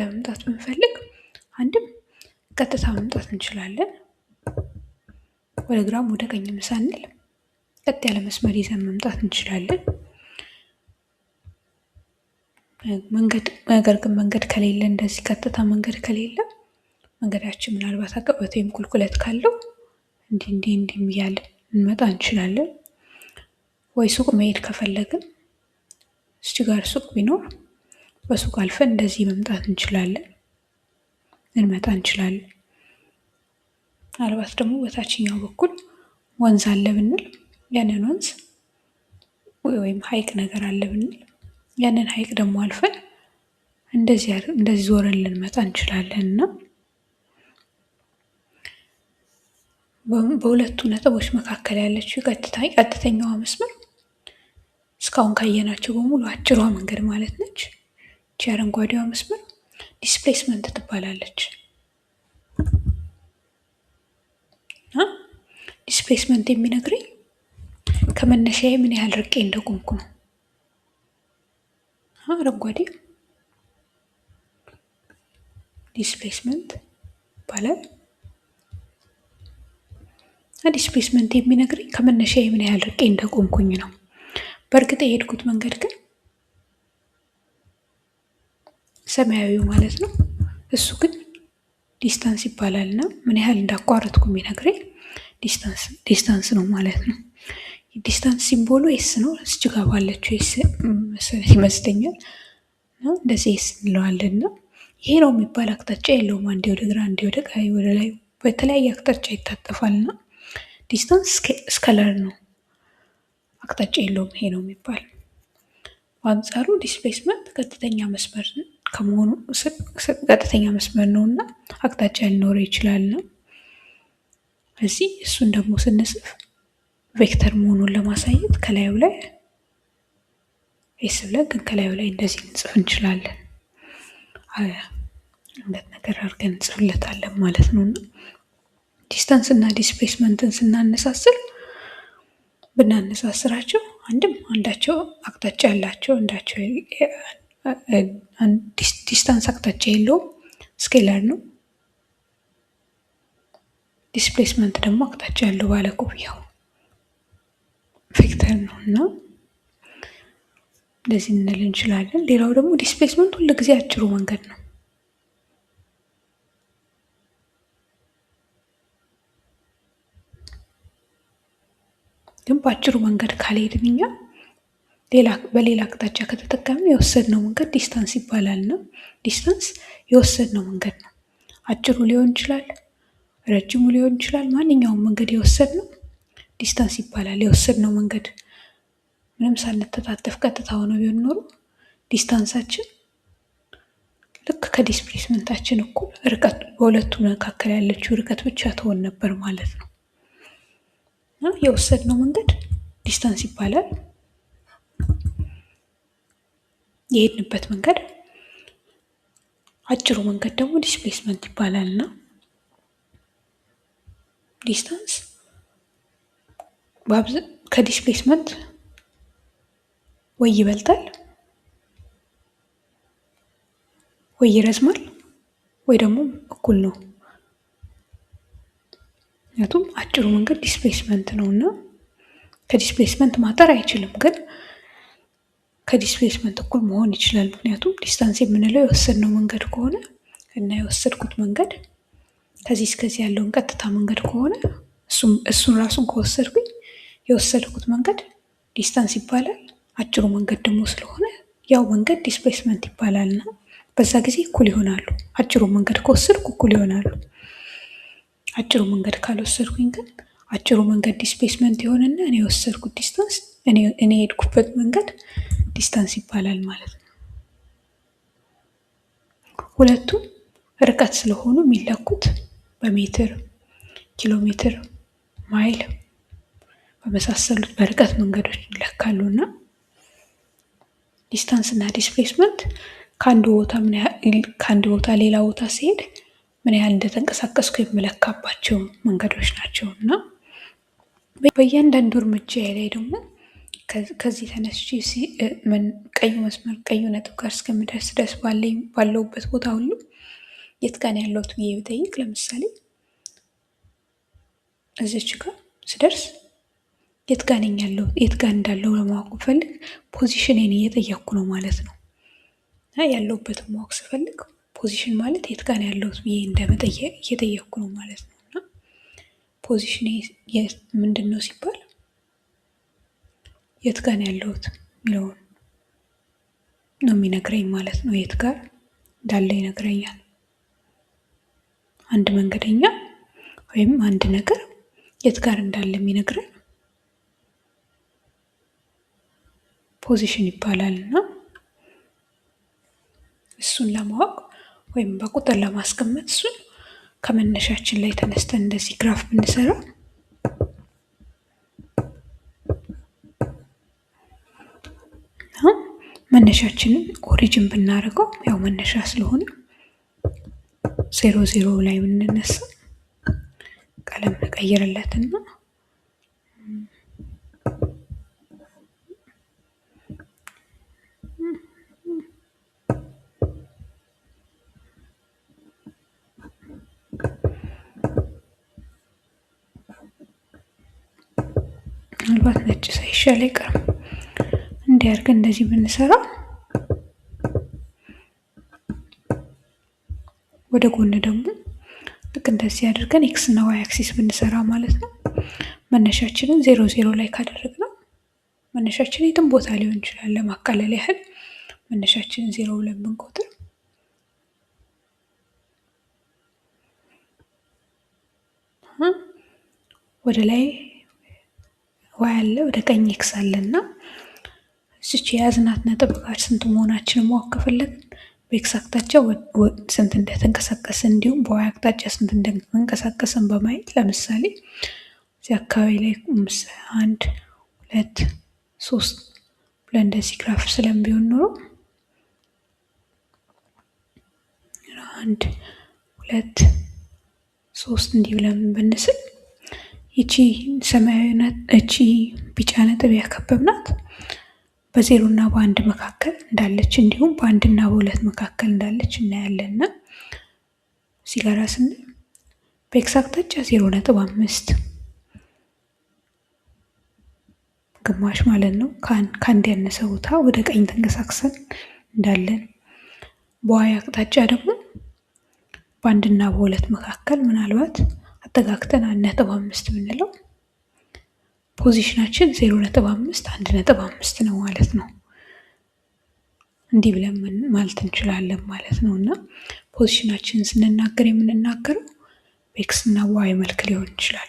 ለመምጣት ብንፈልግ አንድም ቀጥታ መምጣት እንችላለን። ወደ ግራም ወደ ቀኝም ሳንል ቀጥ ያለ መስመር ይዘን መምጣት እንችላለን። ነገር ግን መንገድ ከሌለ እንደዚህ ቀጥታ መንገድ ከሌለ መንገዳችን ምናልባት አቀበት ወይም ቁልቁለት ካለው እንዲህ እያልን እንመጣ እንችላለን። ወይ ሱቅ መሄድ ከፈለግን እዚህ ጋር ሱቅ ቢኖር በሱቅ አልፈን እንደዚህ መምጣት እንችላለን፣ እንመጣ እንችላለን። ምናልባት ደግሞ በታችኛው በኩል ወንዝ አለ ብንል ያንን ወንዝ ወይም ሐይቅ ነገር አለ ብንል ያንን ሐይቅ ደግሞ አልፈን እንደዚህ ዞረን ልንመጣ እንችላለን እና በሁለቱ ነጥቦች መካከል ያለችው ቀጥተኛዋ መስመር እስካሁን ካየናቸው በሙሉ አጭሯ መንገድ ማለት ነች። ይቺ አረንጓዴዋ መስመር ዲስፕሌስመንት ትባላለች። ዲስፕሌስመንት የሚነግረኝ ከመነሻዬ ምን ያህል ርቄ እንደቆምኩ ነው። አረንጓዴ ዲስፕሌስመንት ይባላል። ዲስፕሌስመንት የሚነግረኝ ከመነሻዬ ምን ያህል ርቄ እንደቆምኩኝ ነው። በእርግጥ የሄድኩት መንገድ ግን ሰማያዊው ማለት ነው። እሱ ግን ዲስታንስ ይባላል እና ምን ያህል እንዳቋረጥኩ የሚነግረኝ ዲስታንስ ነው ማለት ነው። ዲስታንስ ሲምቦሉ ኤስ ነው። እስች ጋ ባለችው ኤስ ይመስለኛል እንደዚህ ኤስ እንለዋለን እና ይሄ ነው የሚባል አቅጣጫ የለውም። አንዴ ወደ ግራ፣ አንዴ ወደ ቀኝ፣ ወደ ላይ በተለያየ አቅጣጫ ይታጠፋል እና ዲስታንስ ስከለር ነው፣ አቅጣጫ የለውም። ይሄ ነው የሚባል። በአንጻሩ ዲስፕሌስመንት ቀጥተኛ መስመር ከመሆኑ ቀጥተኛ መስመር ነው እና አቅጣጫ ሊኖረው ይችላል ነው። እዚህ እሱን ደግሞ ስንጽፍ ቬክተር መሆኑን ለማሳየት ከላዩ ላይ ኤስ ብለን ግን ከላዩ ላይ እንደዚህ እንጽፍ እንችላለን። ሁለት ነገር አድርገን እንጽፍለታለን ማለት ነው እና ዲስታንስ እና ዲስፕሌስመንትን ብናነሳስራቸው አንድም አንዳቸው አቅጣጫ ያላቸው ዲስታንስ አቅጣጫ የለውም፣ ስኬለር ነው። ዲስፕሌስመንት ደግሞ አቅጣጫ ያለው ባለ ኮፍያው ቬክተር ነው እና እንደዚህ እንል እንችላለን። ሌላው ደግሞ ዲስፕሌስመንት ሁሉ ጊዜ አጭሩ መንገድ ነው። ግን በአጭሩ መንገድ ካልሄድን እኛ በሌላ አቅጣጫ ከተጠቀምን የወሰድነው መንገድ ዲስታንስ ይባላል እና ዲስታንስ የወሰድነው መንገድ ነው። አጭሩ ሊሆን ይችላል፣ ረጅሙ ሊሆን ይችላል። ማንኛውም መንገድ የወሰድነው ዲስታንስ ይባላል። የወሰድነው መንገድ ምንም ሳንተጣጠፍ ቀጥታ ሆኖ ቢሆን ኖሮ ዲስታንሳችን ልክ ከዲስፕሌስመንታችን እኩል ርቀት በሁለቱ መካከል ያለችው ርቀት ብቻ ትሆን ነበር ማለት ነው። የወሰድነው መንገድ ዲስታንስ ይባላል። የሄድንበት መንገድ አጭሩ መንገድ ደግሞ ዲስፕሌስመንት ይባላል እና ዲስታንስ ከዲስፕሌስመንት ወይ ይበልጣል ወይ ይረዝማል ወይ ደግሞ እኩል ነው። ምክንያቱም አጭሩ መንገድ ዲስፕሌስመንት ነው እና ከዲስፕሌስመንት ማጠር አይችልም፣ ግን ከዲስፕሌስመንት እኩል መሆን ይችላል። ምክንያቱም ዲስታንስ የምንለው የወሰድነው መንገድ ከሆነ እና የወሰድኩት መንገድ ከዚህ እስከዚህ ያለውን ቀጥታ መንገድ ከሆነ እሱን ራሱን ከወሰድኩኝ የወሰድኩት መንገድ ዲስታንስ ይባላል። አጭሩ መንገድ ደግሞ ስለሆነ ያው መንገድ ዲስፕሌስመንት ይባላል እና በዛ ጊዜ እኩል ይሆናሉ። አጭሩ መንገድ ከወሰድኩ እኩል ይሆናሉ። አጭሩ መንገድ ካልወሰድኩኝ ግን አጭሩ መንገድ ዲስፕሌስመንት የሆነና እኔ የወሰድኩት ዲስታንስ እኔ የሄድኩበት መንገድ ዲስታንስ ይባላል ማለት ነው። ሁለቱም ርቀት ስለሆኑ የሚለኩት በሜትር፣ ኪሎ ሜትር፣ ማይል በመሳሰሉት በርቀት መንገዶች ይለካሉ እና ዲስታንስ እና ዲስፕሌስመንት ከአንድ ቦታ ሌላ ቦታ ሲሄድ ምን ያህል እንደተንቀሳቀስኩ የምለካባቸው መንገዶች ናቸው እና በእያንዳንዱ እርምጃ ላይ ደግሞ ከዚህ ተነስቼ ቀዩ መስመር ቀዩ ነጥብ ጋር እስከምደርስ ድረስ ባለውበት ቦታ ሁሉ የት ጋር ነው ያለሁት ብዬ ብጠይቅ፣ ለምሳሌ እዚች ጋር ስደርስ የት ጋር ነኝ ያለው የት ጋር እንዳለው ለማወቅ ብፈልግ ፖዚሽኔን እየጠየቅኩ ነው ማለት ነው። እና ያለሁበትን ማወቅ ስፈልግ ፖዚሽን ማለት የት ጋር ነው ያለሁት ብዬ እንደመጠየቅ እየጠየቅኩ ነው ማለት ነው። እና ፖዚሽኔ ምንድን ነው ሲባል የት ጋር ነው ያለሁት የሚለውን ነው የሚነግረኝ ማለት ነው። የት ጋር እንዳለ ይነግረኛል። አንድ መንገደኛ ወይም አንድ ነገር የት ጋር እንዳለ የሚነግረን ፖዚሽን ይባላል። እና እሱን ለማወቅ ወይም በቁጥር ለማስቀመጥ እሱን ከመነሻችን ላይ ተነስተን እንደዚህ ግራፍ ብንሰራ መነሻችንን ኦሪጅን ብናደርገው ያው መነሻ ስለሆነ 0 ላይ ብንነሳ ቀለም እንቀይርለትና ምናልባት ነጭ ሳይሻል አይቀርም እንዲያርግ እንደዚህ ብንሰራ ወደ ጎን ደግሞ ልክ እንደዚህ አድርገን ኤክስ እና ዋይ አክሲስ ብንሰራ ማለት ነው። መነሻችንን 0 ላይ ካደረግነው መነሻችን የትም ቦታ ሊሆን ይችላል። ለማቃለል ያህል መነሻችንን 0 ብለን ብንቆጥር ወደ ላይ ዋይ አለ፣ ወደ ቀኝ ኤክስ አለና እዚች የያዝናት ነጥብ ጋር ስንት መሆናችንን ማወቅ ከፈለግን በኤክስ አቅጣጫ ስንት እንደተንቀሳቀስን እንዲሁም በዋይ አቅጣጫ ስንት እንደተንቀሳቀስን በማየት ለምሳሌ እዚህ አካባቢ ላይ 1 2 3 ብለን እንደዚህ ግራፍ ስለሚሆን ኖሮ 1 2 3 እንዲህ ብለን ብንስል ይቺ ሰማያዊ እቺ ቢጫ ነጥብ ያከበብናት በ0 እና በ1 መካከል እንዳለች እንዲሁም በ1 እና በ2 መካከል እንዳለች እናያለን። እዚህ ጋር ስንል በኤክስ አቅጣጫ 0.5 ግማሽ ማለት ነው። ከአንድ ያነሰ ቦታ ወደ ቀኝ ተንቀሳቅሰን እንዳለን፣ በዋይ አቅጣጫ ደግሞ በ1 እና በ2 መካከል ምናልባት አጠጋግተን 1.5 ብንለው ፖዚሽናችን 0.5 1.5 ነው ማለት ነው። እንዲህ ብለን ማለት እንችላለን ማለት ነው። እና ፖዚሽናችንን ስንናገር የምንናገረው በኤክስ እና በዋይ መልክ ሊሆን ይችላል።